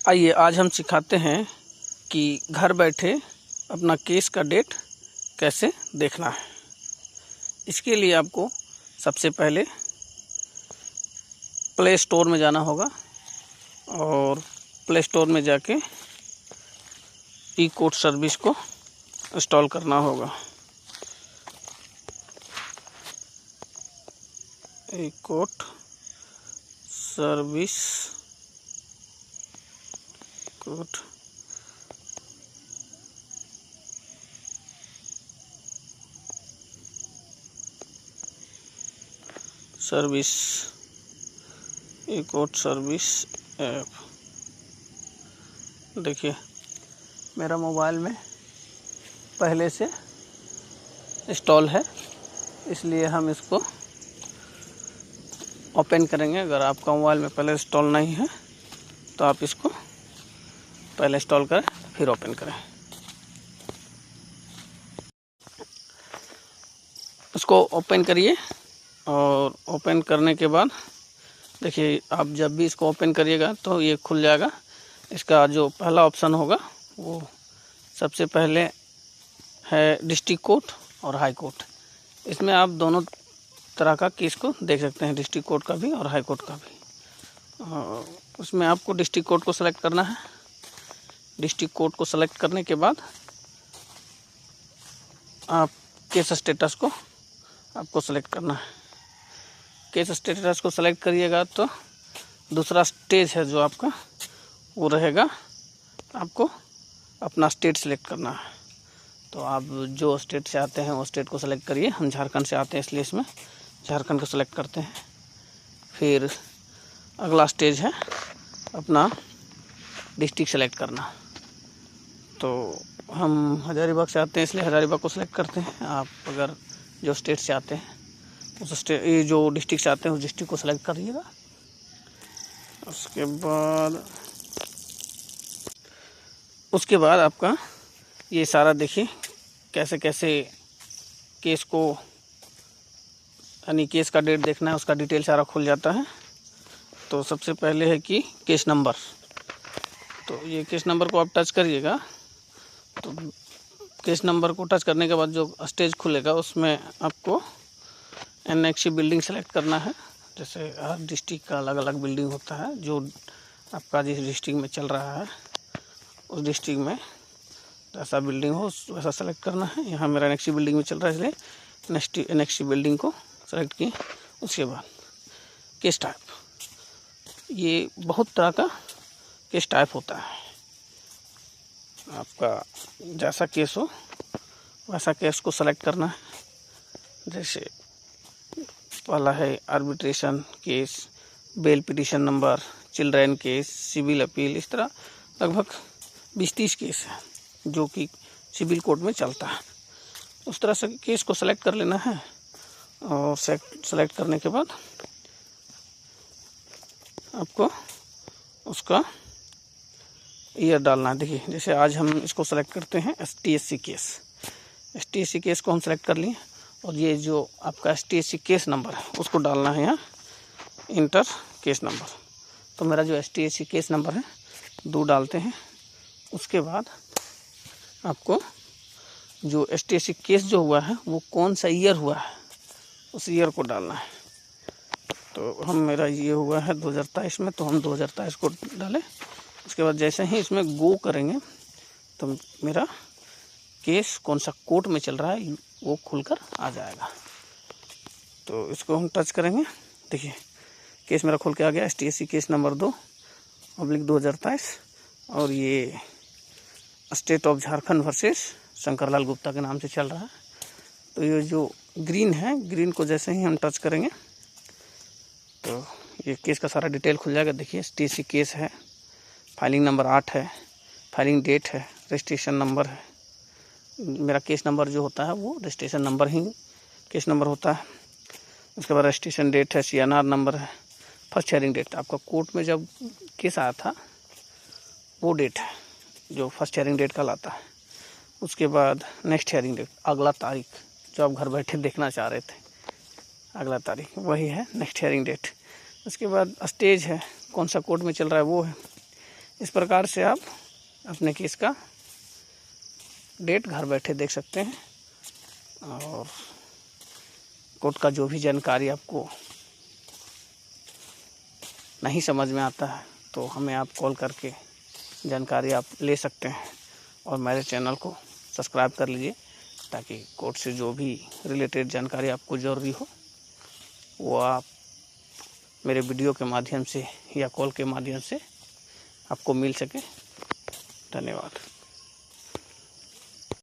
आइए आज हम सिखाते हैं कि घर बैठे अपना केस का डेट कैसे देखना है। इसके लिए आपको सबसे पहले प्ले स्टोर में जाना होगा और प्ले स्टोर में जाके ई कोड सर्विस को इंस्टॉल करना होगा। ई कोड सर्विस कोड सर्विस ई कोड सर्विस ऐप। देखिए मेरा मोबाइल में पहले से इंस्टॉल है, इसलिए हम इसको ओपन करेंगे। अगर आपका मोबाइल में पहले इंस्टॉल नहीं है तो आप इसको पहले इंस्टॉल करें फिर ओपन करें। इसको ओपन करिए और ओपन करने के बाद देखिए आप जब भी इसको ओपन करिएगा तो ये खुल जाएगा। इसका जो पहला ऑप्शन होगा वो सबसे पहले है डिस्ट्रिक्ट कोर्ट और हाई कोर्ट। इसमें आप दोनों तरह का केस को देख सकते हैं, डिस्ट्रिक्ट कोर्ट का भी और हाई कोर्ट का भी। उसमें आपको डिस्ट्रिक्ट कोर्ट को सेलेक्ट करना है। डिस्ट्रिक्ट कोर्ट को सेलेक्ट करने के बाद आप केस स्टेटस को आपको सेलेक्ट करना है। केस स्टेटस को सेलेक्ट करिएगा तो दूसरा स्टेज है जो आपका वो रहेगा, आपको अपना स्टेट सेलेक्ट करना है। तो आप जो स्टेट से आते हैं वो स्टेट को सेलेक्ट करिए। हम झारखंड से आते हैं इसलिए इसमें झारखंड को सेलेक्ट करते हैं। फिर अगला स्टेज है अपना डिस्ट्रिक्ट सेलेक्ट करना। तो हम हजारीबाग से आते हैं इसलिए हजारीबाग को सेलेक्ट करते हैं। आप अगर जो स्टेट से आते हैं उस स्टेट जो डिस्ट्रिक्ट से आते हैं उस डिस्ट्रिक्ट को सेलेक्ट करिएगा। उसके बाद आपका ये सारा देखिए कैसे कैसे केस को यानी केस का डेट देखना है, उसका डिटेल सारा खुल जाता है। तो सबसे पहले है कि केस नंबर। तो ये केस नंबर को आप टच करिएगा तो केस नंबर को टच करने के बाद जो स्टेज खुलेगा उसमें आपको एनेक्सी बिल्डिंग सेलेक्ट करना है। जैसे हर डिस्ट्रिक्ट का अलग अलग बिल्डिंग होता है, जो आपका जिस डिस्ट्रिक्ट में चल रहा है उस डिस्ट्रिक्ट में जैसा बिल्डिंग हो वैसा सेलेक्ट करना है। यहाँ मेरा एनेक्सी बिल्डिंग में चल रहा है इसलिए एनेक्सी बिल्डिंग को सेलेक्ट किए। उसके बाद केस टाइप, ये बहुत तरह का केस टाइप होता है। आपका जैसा केस हो वैसा केस को सेलेक्ट करना है। जैसे पहला है arbitration case, bail petition number, children case, civil appeal. इस तरह लगभग 20-30 केस है जो कि सिविल कोर्ट में चलता है। उस तरह से केस को सेलेक्ट कर लेना है और सेलेक्ट करने के बाद आपको उसका ईयर डालना है। देखिए जैसे आज हम इसको सेलेक्ट करते हैं STSC केस। STSC केस को हम सेलेक्ट कर लिए और ये जो आपका STSC केस नंबर है उसको डालना है यहाँ इंटर केस नंबर। तो मेरा जो STSC केस नंबर है 2 डालते हैं। उसके बाद आपको जो STSC केस जो हुआ है वो कौन सा ईयर हुआ है उस ईयर को डालना है। तो मेरा ये हुआ है 2023 में, तो हम 2023 को डालें। उसके बाद जैसे ही इसमें गो करेंगे तो मेरा केस कौन सा कोर्ट में चल रहा है वो खुलकर आ जाएगा। तो इसको हम टच करेंगे। देखिए केस मेरा खुल के आ गया, STSC केस नंबर 2/2023 और ये state of Jharkhand versus Shankar Lal Gupta के नाम से चल रहा है। तो ये जो ग्रीन है, ग्रीन को जैसे ही हम टच करेंगे तो ये केस का सारा डिटेल खुल जाएगा। देखिए STSC केस है, फाइलिंग नंबर 8 है, फाइलिंग डेट है, रजिस्ट्रेशन नंबर है। मेरा केस नंबर जो होता है वो रजिस्ट्रेशन नंबर ही केस नंबर होता है। उसके बाद रजिस्ट्रेशन डेट है, CNR नंबर है, फर्स्ट हियरिंग डेट आपका कोर्ट में जब केस आया था वो डेट है जो फर्स्ट हियरिंग डेट कहलाता है। उसके बाद नेक्स्ट हियरिंग डेट, अगला तारीख जो आप घर बैठे देखना चाह रहे थे, अगला तारीख वही है नेक्स्ट हियरिंग डेट। उसके बाद स्टेज है, कौन सा कोर्ट में चल रहा है वो है। इस प्रकार से आप अपने केस का डेट घर बैठे देख सकते हैं। और कोर्ट का जो भी जानकारी आपको नहीं समझ में आता है तो हमें आप कॉल करके जानकारी आप ले सकते हैं। और मेरे चैनल को सब्सक्राइब कर लीजिए ताकि कोर्ट से जो भी रिलेटेड जानकारी आपको ज़रूरी हो वो आप मेरे वीडियो के माध्यम से या कॉल के माध्यम से आपको मिल सके। धन्यवाद।